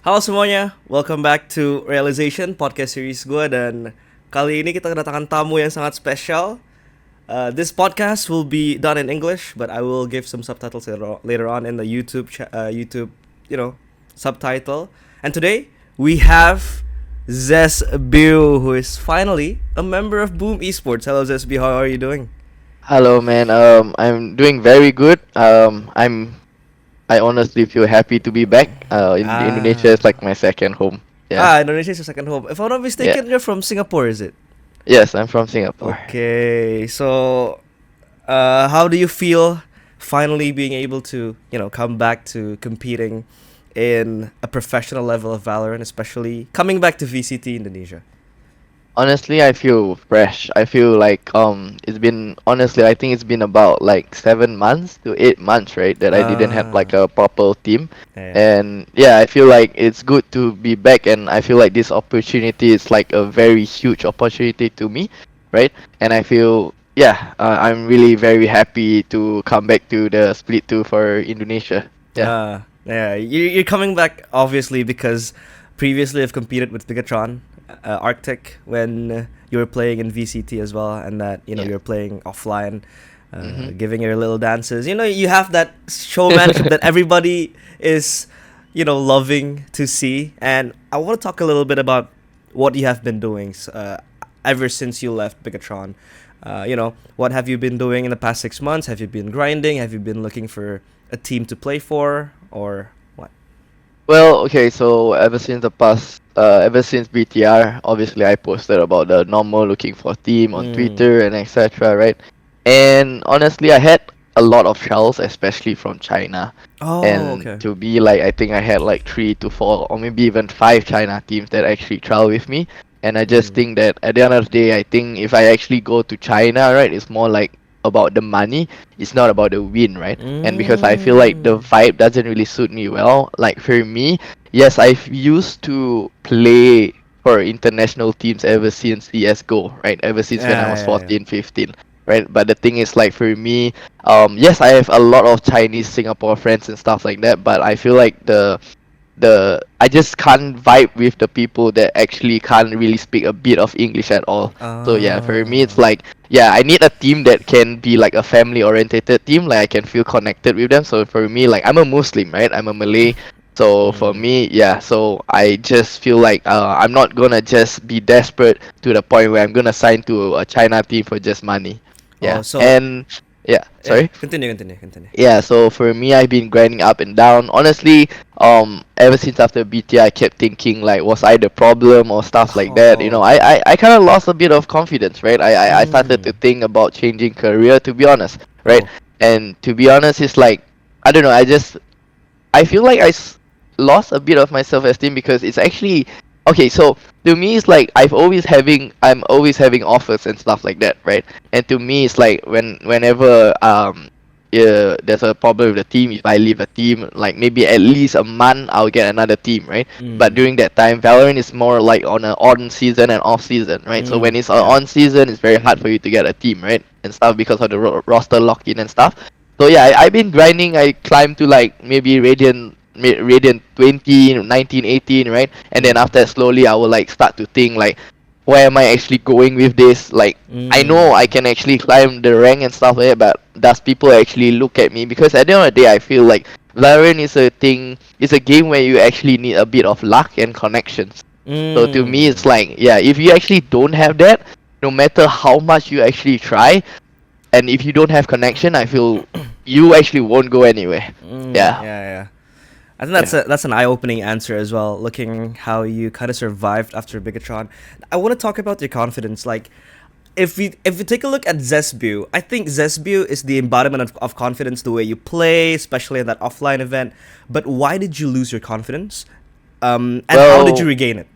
Halo semuanya, welcome back to Realization podcast series gue. Dan kali ini kita kedatangan tamu yang sangat spesial. This podcast will be done in English, but I will give some subtitles later on in the YouTube, subtitle. And today we have ZesBeeW, who is finally a member of BOOM Esports. Hello ZesBeeW, how are you doing? Hello, man. I'm doing very good. I honestly feel happy to be back. Indonesia is like my second home. Yeah. Indonesia is your second home. If I'm not Yeah. mistaken, you're from Singapore, is it? Yes, I'm from Singapore. Okay, so how do you feel finally being able to, come back to competing in a professional level of Valorant, especially coming back to VCT Indonesia? Honestly, I feel fresh. I feel like it's been honestly, I think it's been about like 7 months to 8 months, right? That I didn't have like a proper team. Yeah. And yeah, I feel like it's good to be back, and I feel like this opportunity is like a very huge opportunity to me, right? And I feel I'm really very happy to come back to the split 2 for Indonesia. Yeah. You're coming back obviously because previously I've competed with Bigatron, Arctic, when you were playing in VCT as well, and that Yeah. you're playing offline, Mhm. giving your little dances. You have that showmanship that everybody is, loving to see. And I want to talk a little bit about what you have been doing ever since you left Bigatron. What have you been doing in the past 6 months? Have you been grinding? Have you been looking for a team to play for, or what? Well, okay, so ever since BTR, obviously I posted about the normal looking for team on Twitter and etc. Right? And honestly, I had a lot of trials, especially from China. Oh, And okay. to be like, I think I had like 3 to 4 or maybe even 5 China teams that actually trial with me. And I just think that at the end of the day, I think if I actually go to China, right, it's more like about the money. It's not about the win, right? And because I feel like the vibe doesn't really suit me well. Like for me, yes, I've used to play for international teams ever since CS:GO, right? Ever since when I was Yeah. 14, 15, right? But the thing is, like for me, yes, I have a lot of Chinese Singapore friends and stuff like that. But I feel like the I just can't vibe with the people that actually can't really speak a bit of English at all. So yeah, for me it's like I need a team that can be like a family orientated team, like I can feel connected with them. So for me, like I'm a Muslim, right? I'm a Malay. So for me, so I just feel like I'm not gonna just be desperate to the point where I'm gonna sign to a China team for just money. Oh, Yeah. so And yeah, sorry. Continue. Yeah, so for me, I've been grinding up and down. Honestly, ever since after BT, I kept thinking like, was I the problem or stuff like that? You know, Okay. I kind of lost a bit of confidence, right? I started to think about changing career, to be honest, right? Oh. And to be honest, it's like, I don't know, I feel like lost a bit of my self-esteem because it's actually okay. So to me, it's like I'm always having offers and stuff like that, right? And to me, it's like whenever there's a problem with the team. If I leave a team, like maybe at least a month, I'll get another team, right? But during that time, Valorant is more like on an on season and off season, right? So when it's on season, it's very hard for you to get a team, right? And stuff because of the roster lock-in and stuff. So yeah, I've been grinding. I climbed to like maybe Radiant 20, 19, 18, right? And then after that, slowly I will like start to think like, where am I actually going with this? Like, I know I can actually climb the rank and stuff like that, but does people actually look at me? Because at the end of the day, I feel like Valorant is it's a game where you actually need a bit of luck and connections. So to me, it's like, if you actually don't have that, no matter how much you actually try, and if you don't have connection, I feel you actually won't go anywhere. Yeah. Yeah. I think that's an eye-opening answer as well. Looking how you kind of survived after Bigatron, I want to talk about your confidence. Like, if we take a look at ZesBeeW, I think ZesBeeW is the embodiment of confidence, the way you play, especially in that offline event. But why did you lose your confidence? And how did you regain it?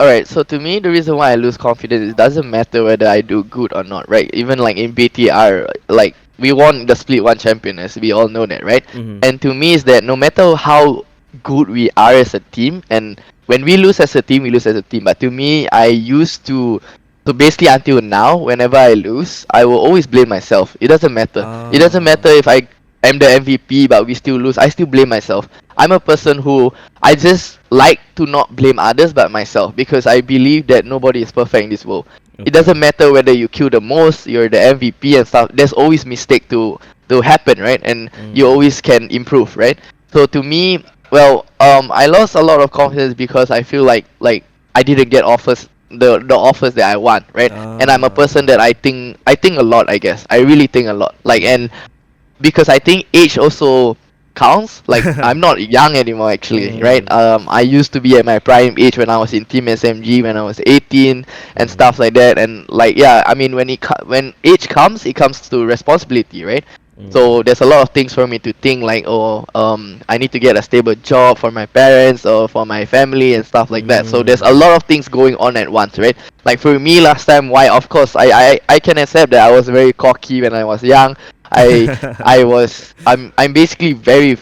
Alright, so to me, the reason why I lose confidence, it doesn't matter whether I do good or not, right? Even like in BTR, like we won the Split 1 champion, as we all know that, right? And to me, is that no matter how good we are as a team, and when we lose as a team, we lose as a team. But to me, I used to, so basically until now, whenever I lose, I will always blame myself. It doesn't matter. It doesn't matter if I'm the MVP, but we still lose. I still blame myself. I'm a person who I just like to not blame others but myself, because I believe that nobody is perfect in this world. It Okay. doesn't matter whether you kill the most, you're the MVP and stuff. There's always mistake to happen, right? And you always can improve, right? So to me, well, I lost a lot of confidence because I feel like I didn't get offers, the offers that I want, right? And I'm a person Okay. that I think a lot, I guess. I really think a lot. Like, and because I think age also counts. Like, I'm not young anymore actually, right? Mm. I used to be at my prime age when I was in Team SMG when I was 18 and Mm. stuff like that. And like, yeah, I mean, when age comes, it comes to responsibility, right? Mm. So there's a lot of things for me to think, like, oh, I need to get a stable job for my parents or for my family and stuff like that. So there's a Mm. lot of things going on at once, right? Like for me last time, why? Of course, I can accept that I was very cocky when I was young. I I'm basically very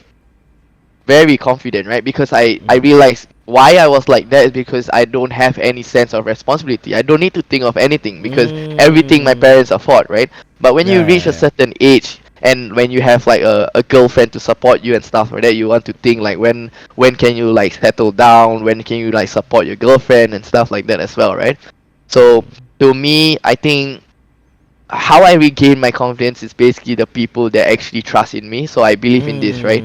confident, right? Because I Mm. realized why I was like that is because I don't have any sense of responsibility. I don't need to think of anything because everything my Mm. parents afford, right? But when you Yeah, reach yeah, a yeah. certain age and when you have like a girlfriend to support you and stuff like that, you want to think like when can you like settle down, when can you like support your girlfriend and stuff like that as well, right? So Mm. to me, I think how I regain my confidence is basically the people that actually trust in me. So I believe in this, right?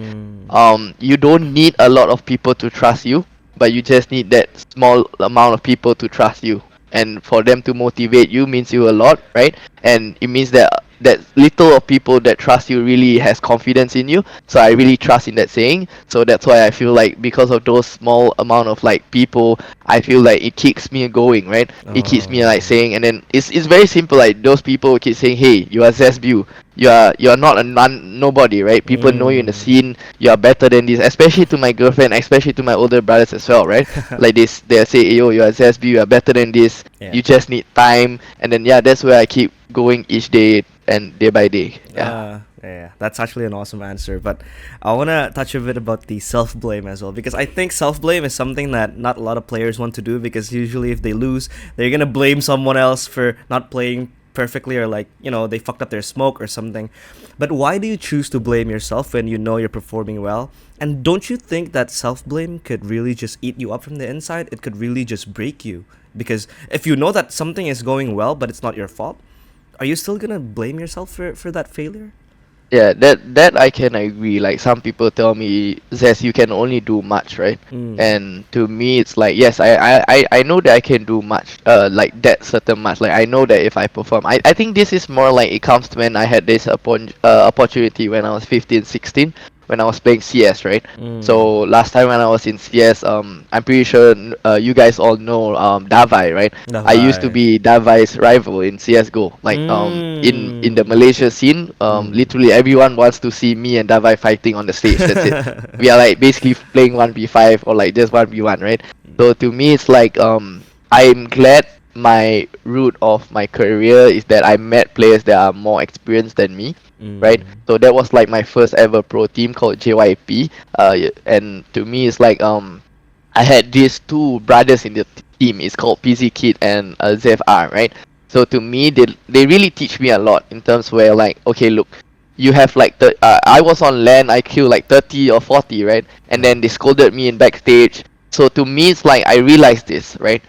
Mm. You don't need a lot of people to trust you, but you just need that small amount of people to trust you. And for them to motivate you means you a lot, right? And it means that little of people that trust you really has confidence in you. So I really trust in that saying. So that's why I feel like because of those small amount of like people, I feel like it keeps me going, right? It keeps me like Oh. saying, and then it's very simple. Like those people keep saying, "Hey, you are ZesBeeW. You are not a nobody, right? People know you in the Mm. scene. You are better than this." Especially to my girlfriend, especially to my older brothers as well, right? Like this, they say, "Yo, you are ZesBeeW. You are better than this. Yeah. You just need time." And then yeah, that's where I keep going each day and day by day. Yeah. Yeah, that's actually an awesome answer. But I want to touch a bit about the self blame as well, because I think self blame is something that not a lot of players want to do, because usually if they lose, they're going to blame someone else for not playing perfectly, or like, they fucked up their smoke or something. But why do you choose to blame yourself when you know you're performing well? And don't you think that self blame could really just eat you up from the inside? It could really just break you. Because if you know that something is going well, but it's not your fault, are you still gonna blame yourself for that failure? Yeah, that I can agree. Like some people tell me, Zess, you can only do much, right? Mm. And to me, it's like yes, I know that I can do much. Like that certain much. Like I know that if I perform, I think this is more like it comes to when I had this opportunity when I was 15, 16, when I was playing CS, right? Mm. So last time when I was in CS, I'm pretty sure you guys all know Davai, right? I used to Davai. be Davai's rival in CS:GO. Like in the Mm. Malaysia scene, Mm. literally everyone wants to see me and Davai fighting on the stage. That's it. We are like basically playing 1v5 or like just 1v1, right? So to me, it's like I'm glad my route of my career is that I met players that are more experienced than me, right? Mm. So that was like my first ever pro team called JYP. And to me, it's like I had these two brothers in the team. It's called PZ Kid and ZFR, right? So to me, they really teach me a lot in terms where like, okay, look, you have like I was on LAN, I killed like 30 or 40, right? And then they scolded me in backstage. So to me, it's like I realized this, right?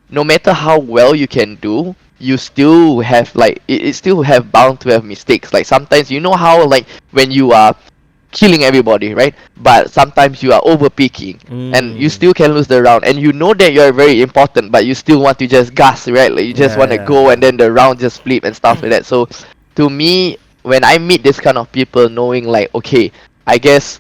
No matter how well you can do, you still have like it still have bound to have mistakes. Like sometimes you know how like when you are killing everybody, right? But sometimes you are over peaking and you Mm. still can lose the round, and you know that you are very important, but you still want to just gas, right? Like you just Yeah, want to yeah, go yeah. and then the round just flip and stuff like that. So to me, when I meet this kind of people, knowing like, okay, I guess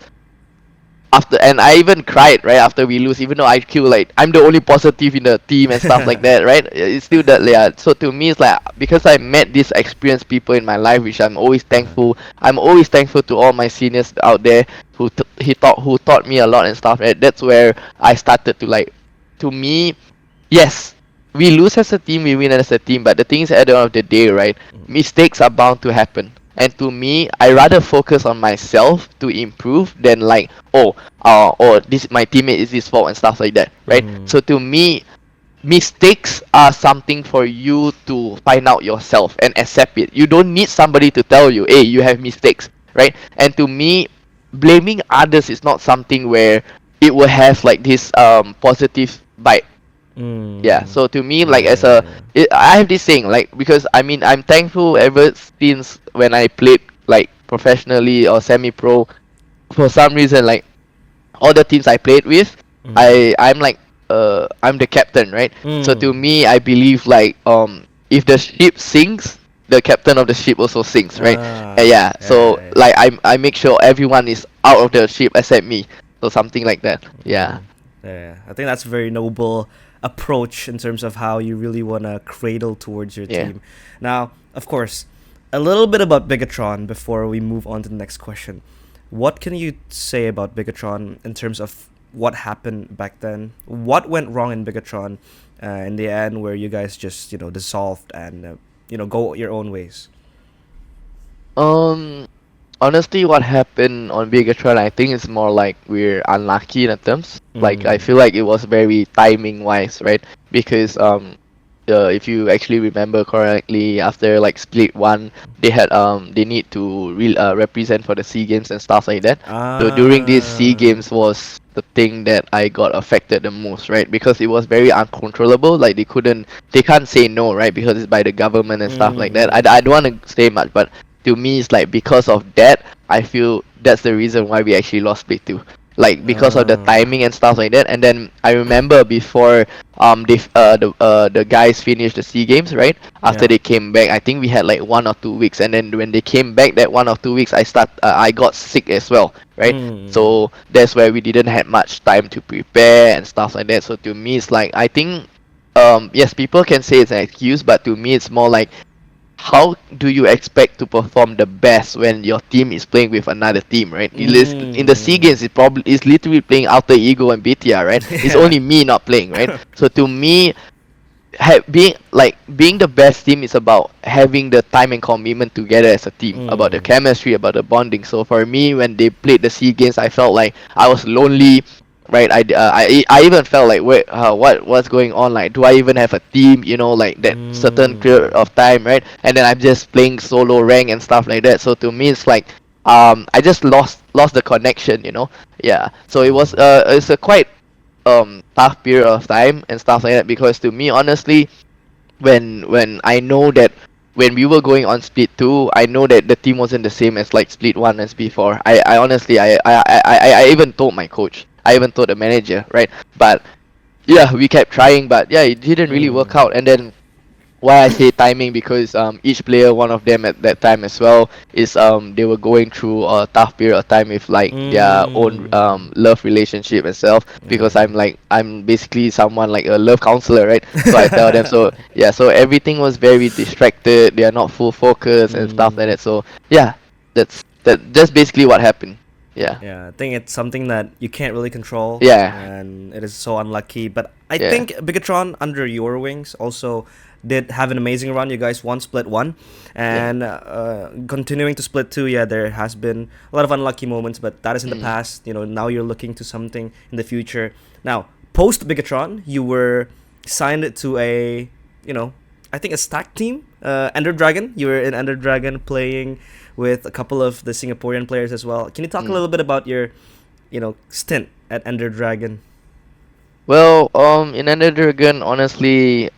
after, and I even cried right after we lose, even though I feel like I'm the only positive in the team and stuff like that, right? It's still that, yeah. So to me, it's like because I met these experienced people in my life, which I'm always Uh-huh. thankful. I'm always thankful to all my seniors out there who taught me a lot and stuff. Right? That's where I started to like, to me, yes, we lose as a team, we win as a team, but the thing is, at the end of the day, right, mistakes are bound to happen. And to me, I rather focus on myself to improve than like, or this my teammate is his fault and stuff like that, right? Mm. So to me, mistakes are something for you to find out yourself and accept it. You don't need somebody to tell you, hey, you have mistakes, right? And to me, blaming others is not something where it will have like this positive vibe. Yeah, Mm. so to me, Yeah, like yeah, as yeah, a, yeah. I have this saying, like, because I mean, I'm thankful ever since when I played like professionally or semi-pro. For some reason, like all the teams I played with, Mm. I'm like I'm the captain, right? So to Mm. me, I believe like if the ship sinks, the captain of the ship also sinks, right? Ah, Yeah. yeah, So yeah, yeah. like I make sure everyone is out of the ship except me. So something like that. Yeah. Mm. Yeah, I think that's a very noble approach in terms of how you really want to cradle towards your Yeah. team. Now, of course, a little bit about Bigatron before we move on to the next question. What can you say about Bigatron in terms of what happened back then? What went wrong in Bigatron in the end, where you guys just dissolved and go your own ways? Um. Honestly, what happened on Bigatron, I think it's more like we're unlucky in a terms. Like I Mm. feel like it was very timing wise, right? Because if you actually remember correctly, after like split one, they need to represent for the SEA Games and stuff like that. So during these SEA Ah. Games was the thing that I got affected the most, right? Because it was very uncontrollable. Like they can't say no, right? Because it's by the government and stuff like that. I don't want to say much, but to me it's like because of that I feel that's the reason why we actually lost split 2, like because of the Ah. timing and stuff like that. And then I remember before the guys finished the SEA Games, right? After Yeah. they came back, I think we had like 1 or 2 weeks, and then when they came back that 1 or 2 weeks I got sick as well, right? Mm. So that's where we didn't have much time to prepare and stuff like that. So to me it's like I think yes, people can say it's an excuse, but to me it's more like how do you expect to perform the best when your team is playing with another team, right? In the SEA Mm. Games, it probably is literally playing Alter Ego and BTR, right? It's Yeah. only me not playing, right? So to me, being the best team is about having the time and commitment together as a team, about the Mm. chemistry, about the bonding. So for me, when they played the SEA Games, I felt like I was lonely, right? I even felt like wait, what's going on? Like, do I even have a team? You know, like that certain period Mm. of time, right? And then I'm just playing solo rank and stuff like that. So to me, it's like I just lost the connection, you know. Yeah. So it's a quite tough period of time and stuff like that, because to me honestly, when I know that when we were going on split 2, I know that the team wasn't the same as like split 1 as before. I honestly I even told my coach, I even told the manager, right? But yeah, we kept trying, but yeah, it didn't really work Mm. out. And then why I say timing, because each player, one of them at that time as well, is they were going through a tough period of time with like their own Mm. love relationship itself. Because Yeah. I'm basically someone like a love counselor, right? So I tell them, so yeah, so everything was very distracted. They are not full focus and stuff like Mm. that. So yeah, that's basically what happened. Yeah, Yeah, I think it's something that you can't really control, yeah, and it is so unlucky. But I yeah, think Bigatron, under your wings, also did have an amazing run. You guys won split one, yeah. and continuing to split two. Yeah, there has been a lot of unlucky moments, but that is in the Mm, past. Now you're looking to something in the future. Now, post Bigatron, you were signed to I think a stack team, Ender Dragon. You were in Ender Dragon playing with a couple of the Singaporean players as well. Can you talk a mm. little bit about your, stint at Ender Dragon? Well, in Ender Dragon, honestly,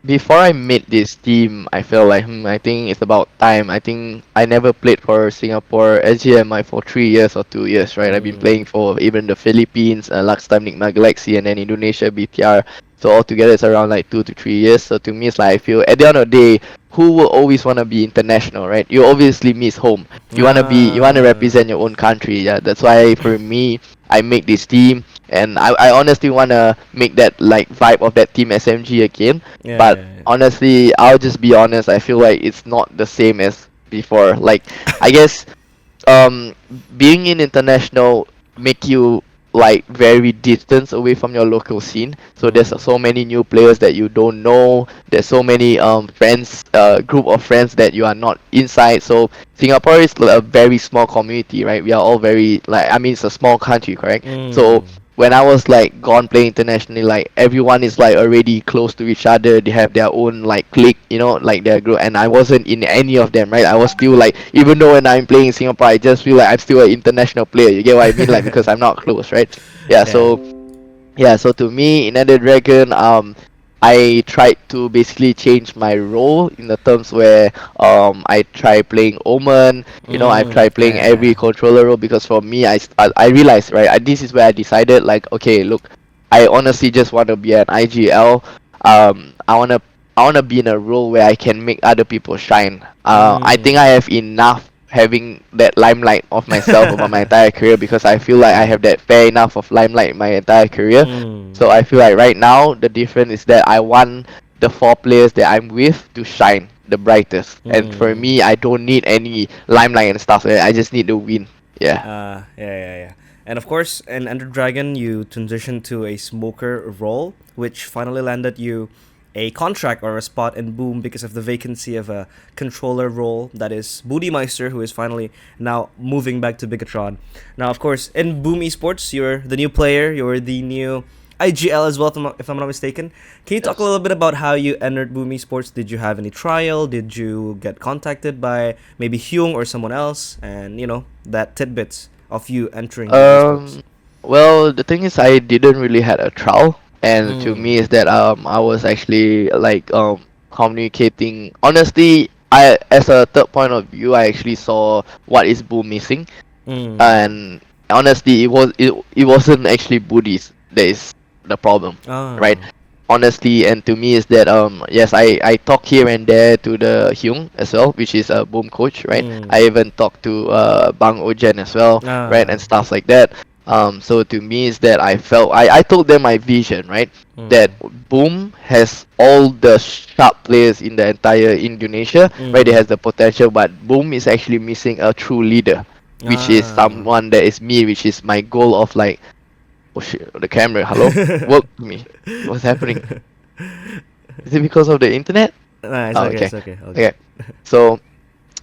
before I made this team, I felt like, I think it's about time. I think I never played for Singapore SGMI for 3 years or 2 years, right? I've been Mm. playing for even the Philippines, last time Nigma Galaxy, and then Indonesia BTR. So altogether, it's around like 2 to 3 years. So to me, it's like I feel at the end of the day, who will always want to be international, right? You obviously miss home. You wanna Ah. represent your own country. Yeah, that's why for me, I make this team, and I honestly wanna make that like vibe of that team SMG again. Yeah, But yeah, yeah. honestly, I'll just be honest. I feel like it's not the same as before. Like I guess um being in international make you like very distant away from your local scene. So there's Mm. so many new players that you don't know. There's so many friends, group of friends that you are not inside. So Singapore is a very small community, right? We are all very like, I mean, it's a small country, correct? So Mm. when I was like gone playing internationally, like everyone is like already close to each other. They have their own like clique, like their group, and I wasn't in any of them, right? I was still like, even though when I'm playing in Singapore, I just feel like I'm still an international player. You get what I mean? Like because I'm not close, right? Yeah. Yeah. So to me, in Ender Dragon, I tried to basically change my role in the terms where I try playing Omen. I've tried playing every Yeah. controller role because for me, I realized, right, this is where I decided, like, okay, look, I honestly just want to be an IGL. I wanna be in a role where I can make other people shine. I think I have enough having that limelight of myself over my entire career because I feel like I have that fair enough of limelight in my entire career. So I feel like right now the difference is that I want the four players that I'm with to shine the brightest. And for me, I don't need any limelight and stuff. I just need to win. Yeah. Yeah. And of course, in Ender Dragon, you transitioned to a smoker role, which finally landed you a contract or a spot in Boom because of the vacancy of a controller role. That is Meister, who is finally now moving back to Bigatron. Now, of course, in Boom Esports, you're the new player. You're the new IGL as well, if I'm not mistaken. Can you talk a Yes. little bit about how you entered Boom Esports? Did you have any trial? Did you get contacted by maybe Hyung or someone else? And, that tidbits of you entering Boom Esports. Um, well, the thing is, I didn't really had a trial, and to me Mm. is that I was actually like communicating. Honestly, I as a third point of view, I actually saw what is Boom missing, Mm. and honestly, it wasn't actually Buddhist that is the problem, right? Ah. Honestly, and to me is that yes, I talk here and there to the Hyung as well, which is a Boom coach, right? Mm. I even talk to Bang Ojen as well, right, Ah. and stuff like that. So to me is that I told them my vision, right? That Mm. Boom has all the sharp players in the entire Indonesia, right? It Mm. has the potential, but Boom is actually missing a true leader, which is Ah. someone that is me, which is my goal of like, oh shit, the camera, hello, work with me. What's happening? Is it because of the internet? Nah, it's Oh, okay. okay, It's okay. All good. okay. So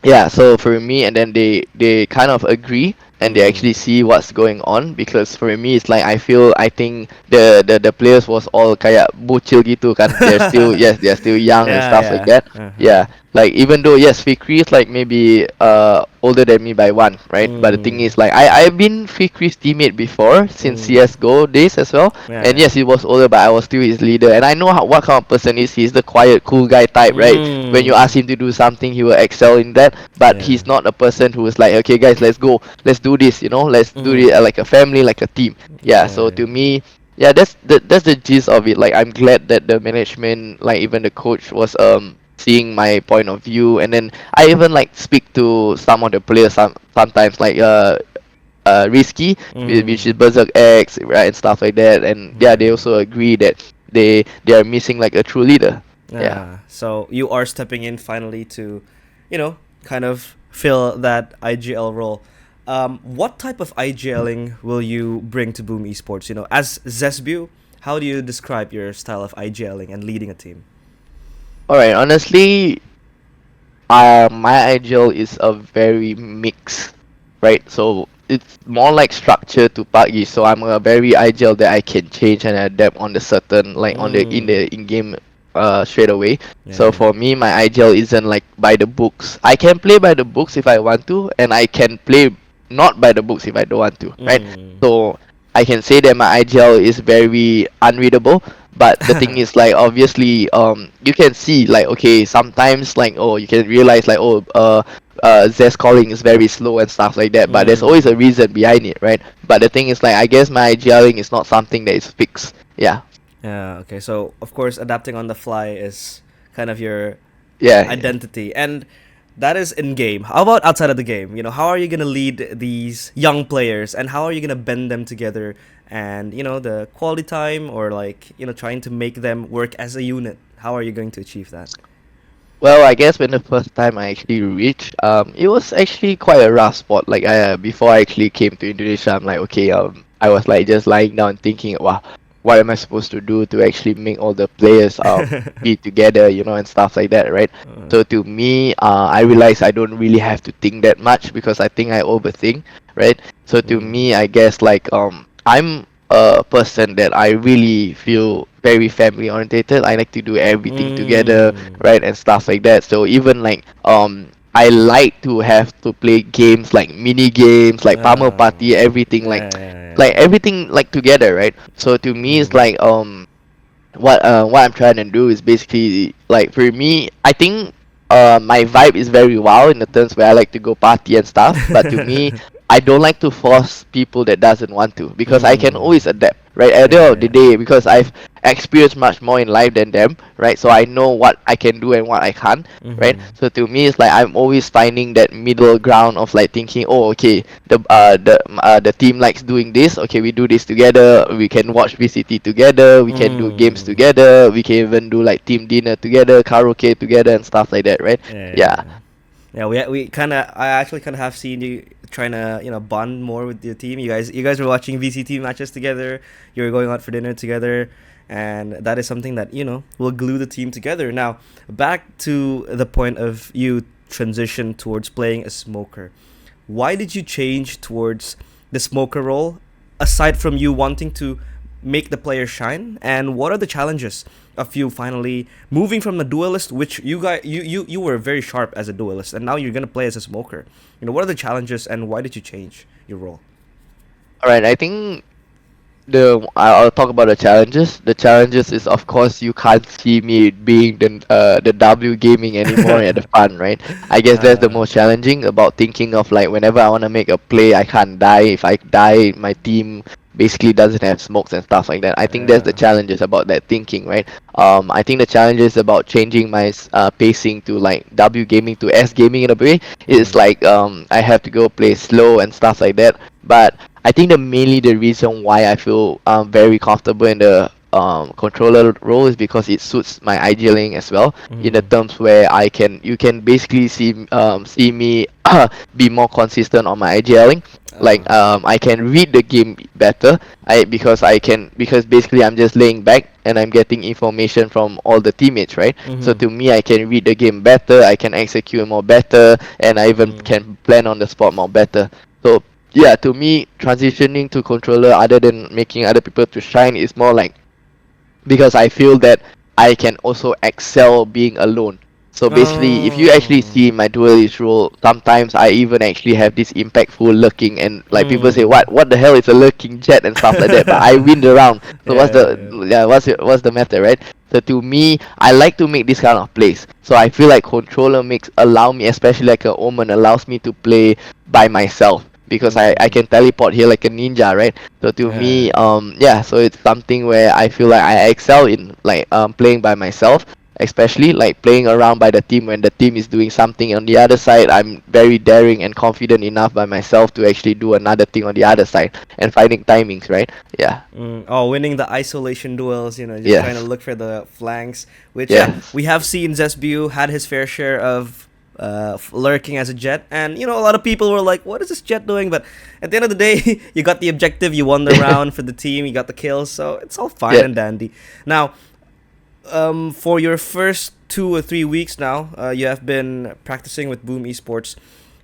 yeah, so for me, and then they kind of agree and they Mm. actually see what's going on because for me it's like I think the players was all kayak bocil gitu kan. They're still, yes, they're still young and stuff like Yeah. that. Uh-huh. Yeah, like even though yes, Fikri is like maybe older than me by one, right? But the thing Mm. is like I've been Fikri's teammate before since Mm. CS:GO days as well. And Yeah. yes, he was older, but I was still his leader. And I know what kind of person is. He's the quiet, cool guy type, right? When you Mm. ask him to do something, he will excel in that. But Yeah. he's not a person who is like, okay, guys, let's go, let's do this. Let's do it Mm. like a family, like a team. Yeah. So Yeah. to me, yeah, that's the gist of it. Like I'm glad that the management, like even the coach, was seeing my point of view, and then I even like speak to some of the players sometimes, like Risky, which Mm. is Berserk X, right, and stuff like that. And yeah, they Yeah. also agree that they are missing like a true leader. Yeah. So you are stepping in finally to, kind of fill that IGL role. What type of IGLing will you bring to Boom Esports? As ZesBeeW, how do you describe your style of IGLing and leading a team? All right. Honestly, my ideal is a very mix, right? So it's more like structure to bagi. So I'm a very ideal that I can change and adapt on the certain, like on the Mm. in game straight away. So Yeah. for me, my ideal isn't like by the books. I can play by the books if I want to, and I can play not by the books if I don't want to, right? Mm. So I can say that my ideal is very unreadable, but the thing is like obviously you can see like okay sometimes like oh you can realize like oh Zest calling is very slow and stuff like that, but there's always a Mm. reason behind it, right? But the thing is like I guess my IGLing is not something that is fixed. Yeah. Yeah. Okay. So of course, adapting on the fly is kind of your Yeah. identity, and that is in game. How about outside of the game? How are you gonna lead these young players, and how are you gonna bend them together, and the quality time, or like trying to make them work as a unit? How are you going to achieve that? Well, I guess when the first time I actually reached, it was actually quite a rough spot. Like, before I actually came to Indonesia, I'm like, okay, I was like just lying down thinking, wow, what am I supposed to do to actually make all the players be together, and stuff like that, right? So to me, I realized I don't really have to think that much because I think I overthink, right? So to Mm. me, I guess like I'm a person that I really feel very family orientated. I like to do everything together, Mm. right, and stuff like that. So even like I like to have to play games like mini games, like Palmer Party, everything like Yeah. everything like together, right? So to me it's Mm. like what I'm trying to do is basically like for me, I think my vibe is very wild in the terms where I like to go party and stuff, but to me I don't like to force people that doesn't want to because I can Mm. always adapt, right? At the end of the Yeah. day, because I've experienced much more in life than them, right? So I know what I can do and what I can't, right? Mm-hmm. So to me, it's like I'm always finding that middle ground of like thinking, oh, okay, the team likes doing this. Okay, we do this together. We can watch VCT together. We can do games Mm. together. We can even do like team dinner together, karaoke together, and stuff like that, right? Yeah. Yeah. Yeah, we kind of I actually kind of have seen you trying to bond more with your team. You guys were watching VCT matches together. You were going out for dinner together, and that is something that will glue the team together. Now back to the point of you transition towards playing a smoker. Why did you change towards the smoker role, aside from you wanting to make the player shine? And what are the challenges of you finally moving from the duelist, which you were very sharp as a duelist, and now you're gonna play as a smoker? What are the challenges, and why did you change your role? All right. I think I'll talk about the challenges. The challenges is of course you can't see me being the W gaming anymore at the fun, right? I guess that's the uh, most challenging about thinking of like whenever I want to make a play, I can't die. If I die, my team basically doesn't have smokes and stuff like that. I think that's the yeah. challenges about that thinking, right? I think the challenges about changing my pacing to like W gaming to S gaming in a way is Mm. like I have to go play slow and stuff like that. But I think mainly the reason why I feel very comfortable in the controller role is because it suits my idling as well. In the Mm. terms where you can basically see me be more consistent on my idling. Like I can read the game better. Because basically I'm just laying back and I'm getting information from all the teammates, right? So Mm-hmm. to me, I can read the game better. I can execute more better, and I even Mm. can plan on the spot more better. So yeah, to me, transitioning to controller other than making other people to shine is more like because I feel that I can also excel being alone. So basically, if you actually Oh. see my duelist role, sometimes I even actually have this impactful lurking, and like people say, Mm. what the hell is a lurking jet and stuff like that. But I win the round. So Yeah. what's the matter, right? So to me, I like to make this kind of plays. So I feel like controller makes allow me, especially like a Omen, allows me to play by myself because I Mm. can teleport here like a ninja, right? So to me, Yeah. yeah, so it's something where I feel like I excel in like playing by myself, especially like playing around by the team when the team is doing something on the other side. I'm very daring and confident enough by myself to actually do another thing on the other side and finding timings, right? Yeah. Mm. Oh, winning the isolation duels, just trying to Yes. look for the flanks. Which, yeah, Yes. we have seen ZesBeeW had his fair share of lurking as a jet, and a lot of people were like, "What is this jet doing?" But at the end of the day, you got the objective, you won the round for the team, you got the kills, so it's all fine Yeah. and dandy. Now, for your first 2 or 3 weeks now, you have been practicing with BOOM Esports.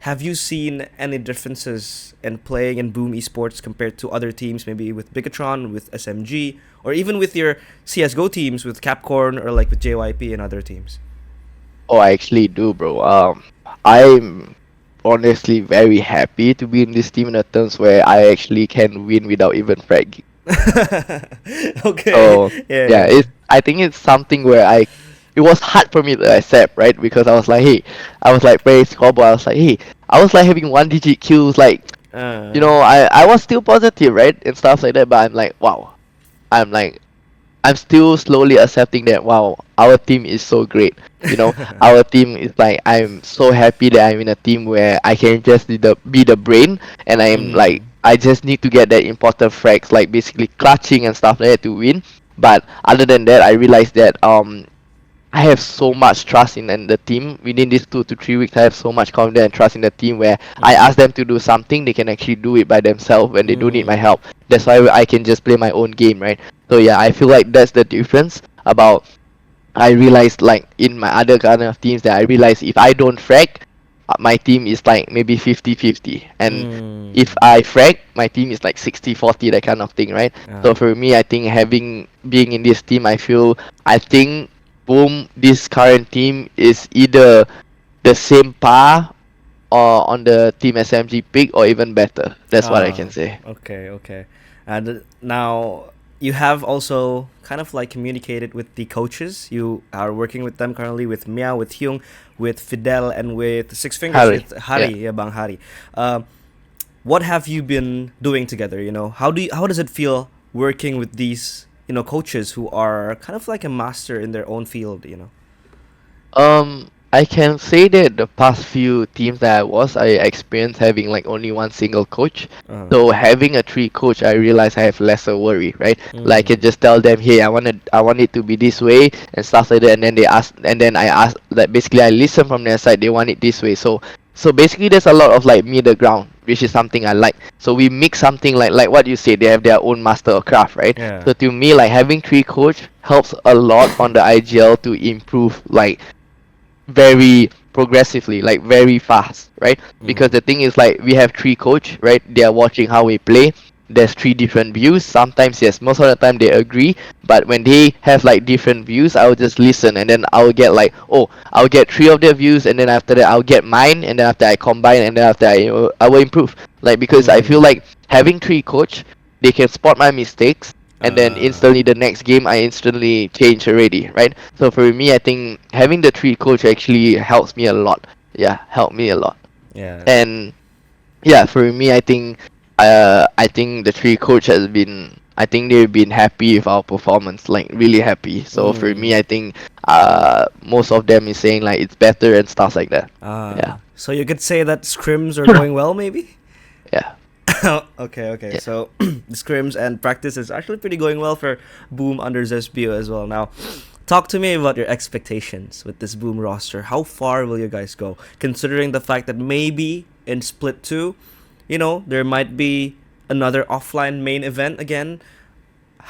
Have you seen any differences in playing in BOOM Esports compared to other teams, maybe with Bigatron, with SMG, or even with your CS:GO teams with Capcorn or like with JYP and other teams? Oh, I actually do, bro. I'm honestly very happy to be in this team in the terms where I actually can win without even fragging. Okay. So Yeah, yeah, yeah. I think it's something where it was hard for me to accept, right? Because I was like, hey, I was like playing scoreboard. I was like, hey, I was like having one digit kills, like Uh, I was still positive, right, and stuff like that. But I'm like, wow, I'm like I'm still slowly accepting that wow, our team is so great. Our team is like I'm so happy that I'm in a team where I can just be the brain and I'm like mm, I just need to get that important frags like basically clutching and stuff like that to win. But other than that, I realized that I have so much trust in the team. Within these 2 to 3 weeks, I have so much confidence and trust in the team where I mm, ask them to do something, they can actually do it by themselves when they don't need my mm, help. That's why I can just play my own game, right? So yeah, I feel like that's the difference about I realized like in my other kind of teams that I realized if I don't frag, my team is like maybe 50-50, and Mm. if I frag, my team is like 60-40, that kind of thing, right? So for me, I think being in this team, I think Boom, this current team is either the same par or on the Team SMG pick or even better. That's what I can say. Okay, okay. And now you have also kind of like communicated with the coaches. You are working with them currently with Mia, with Hyung, with Fidel, and with Six Fingers, Harry, with yeah. Hari, yeah, Bang Hari. What have you been doing together? How does it feel working with these coaches who are kind of like a master in their own field? I can say that the past few teams that I experienced having like only one single coach. Uh, So having a three coach, I realize I have lesser worry, right? Like I can mm, just tell them, hey, I want it to be this way and stuff like that, and then I ask that basically I listen from their side. They want it this way, so basically there's a lot of like middle ground, which is something I like. So we mix something like what you say. They have their own master of craft, right? yeah. So to me, like having three coach helps a lot on the IGL to improve like very progressively, like very fast, right? Because Mm, the thing is, like, we have three coach, right? They are watching how we play. There's three different views. Sometimes, yes, most of the time they agree, but when they have like different views, I'll just listen, and then I'll get like, oh, I'll get three of their views, and then after that I'll get mine, and then after I combine, and then after I will improve. Like, because I feel mm, like having three coach, they can spot my mistakes, and then uh, instantly the next game I instantly change already, right? So for me, I think having the three coach actually helps me a lot. Yeah, helped me a lot. yeah. And yeah, for me, I think the three coach has been. I think they've been happy with our performance, like really happy. So for me, Mm. I think most of them is saying like it's better and stuff like that. Yeah, So you could say that scrims are going well, maybe? yeah, Okay, okay. yeah. So the scrims and practice is actually pretty going well for Boom under ZesBeeW as well. Now, talk to me about your expectations with this Boom roster. How far will you guys go? Considering the fact that maybe in Split 2, there might be another offline main event again.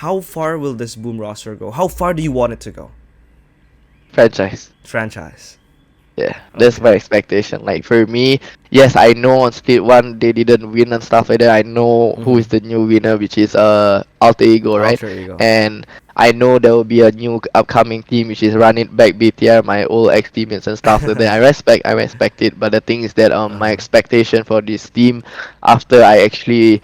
How far will this Boom roster go? How far do you want it to go? Franchise. Franchise. Yeah, that's Okay. my expectation. Like for me, yes, I know on split one they didn't win and stuff like that. I know who Mm-hmm. is the new winner, which is Alter Ego, right? Alter ego. And I know there will be a new upcoming team which is Run It Back BTR, my old ex teammates and stuff like that. I respect it. But the thing is that my Uh-huh. expectation for this team, after I actually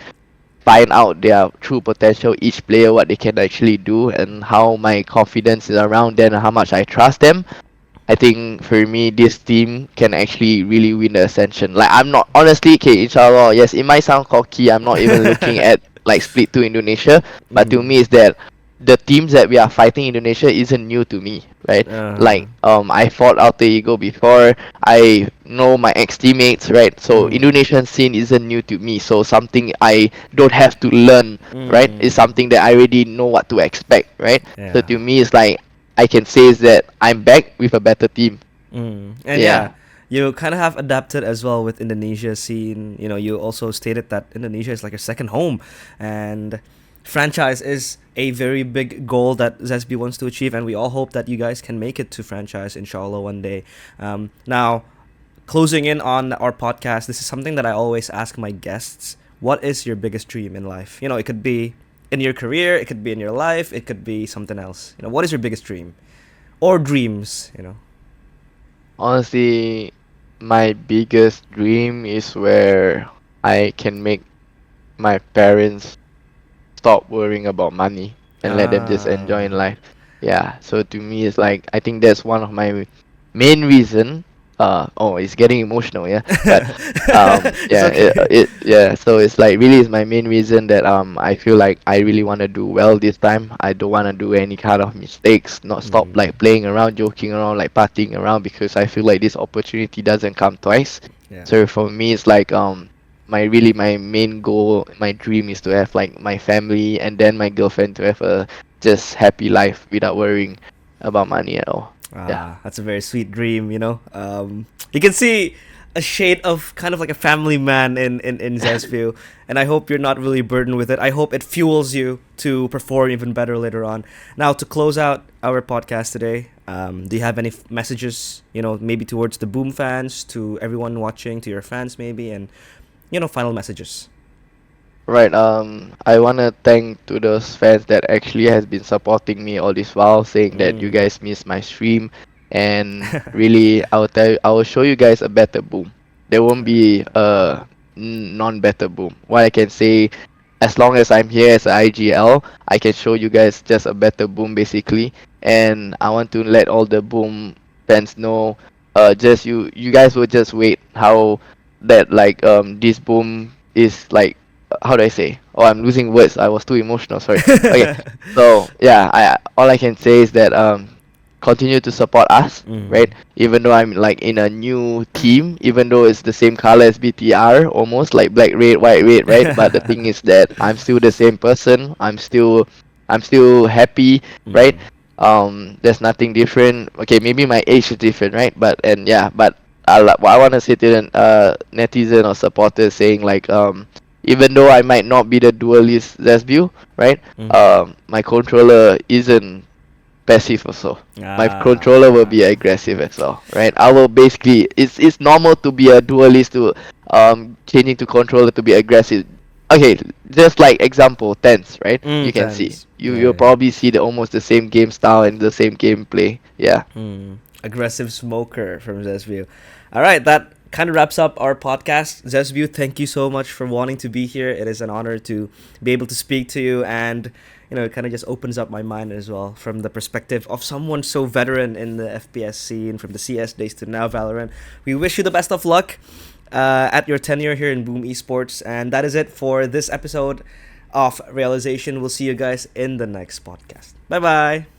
find out their true potential, each player what they can actually do, and how my confidence is around them and how much I trust them, I think for me this team can actually really win the ascension. Like I'm not honestly, okay, inshallah, yes, it might sound cocky. I'm not even looking at like split to Indonesia, but to Mm. me is that the teams that we are fighting in Indonesia isn't new to me, right? Uh-huh. Like I fought Alter Ego before. I know my ex teammates, right? So Mm. Indonesian scene isn't new to me. So something I don't have to learn, right? It's Mm. something that I already know what to expect, right? So Yeah. to me it's like I can say is that I'm back with a better team. And yeah, Yeah. you kind of have adapted as well with Indonesia scene. You also stated that Indonesia is like a second home, and franchise is a very big goal that ZesB wants to achieve, and we all hope that you guys can make it to franchise, inshallah, one day. Now, closing in on our podcast, this is something that I always ask my guests. What is your biggest dream in life? It could be in your career, it could be in your life, it could be something else. What is your biggest dream? Or dreams? Honestly, my biggest dream is where I can make my parents stop worrying about money and let them just enjoy in Ah. life. Yeah, so to me it's like I think that's one of my main reason. Oh, it's getting emotional, yeah. But It's okay. yeah, so it's like really is my main reason that I feel like I really want to do well this time. I don't want to do any kind of mistakes, not stop Mm, like playing around, joking around, like partying around, because I feel like this opportunity doesn't come twice. yeah. So for me it's like my main goal, my dream is to have like my family and then my girlfriend to have a just happy life without worrying about money at all. Yeah. That's a very sweet dream. You can see a shade of kind of like a family man in ZesBeeW, and I hope you're not really burdened with it. I hope it fuels you to perform even better later on. Now, to close out our podcast today, do you have any messages, maybe towards the Boom fans, to everyone watching, to your fans maybe, and, final messages? Right. I wanna thank to those fans that actually has been supporting me all this while, saying that you guys miss my stream, and really, I will show you guys a better Boom. There won't be a non-better Boom. What I can say, as long as I'm here as a IGL, I can show you guys just a better Boom basically, and I want to let all the Boom fans know, just you guys will just wait how that like this Boom is like, how do I say? Oh, I'm losing words. I was too emotional. Sorry. Okay. So yeah, I all I can say is that continue to support us, right? Even though I'm like in a new team, even though it's the same color as BTR, almost like black, red, white, red, right? But the thing is that I'm still the same person. I'm still happy, right? There's nothing different. Okay, maybe my age is different, right? But what I want to say to the netizen or supporters saying like even though I might not be the duelist ZesBeeW, right? My controller isn't passive also. My controller will be aggressive as well, right? I will basically, it's normal to be a duelist to changing to controller to be aggressive. Okay, just like example, tense, right? You can see. Tens. You'll probably see almost the same game style and the same gameplay. Yeah. Aggressive smoker from ZesBeeW. All right, that kind of wraps up our podcast. ZesBeeW, thank you so much for wanting to be here. It is an honor to be able to speak to you, and it kind of just opens up my mind as well from the perspective of someone so veteran in the FPS scene, from the CS days to now Valorant. We wish you the best of luck at your tenure here in BOOM Esports, and that is it for this episode of Realization. We'll see you guys in the next podcast. Bye bye.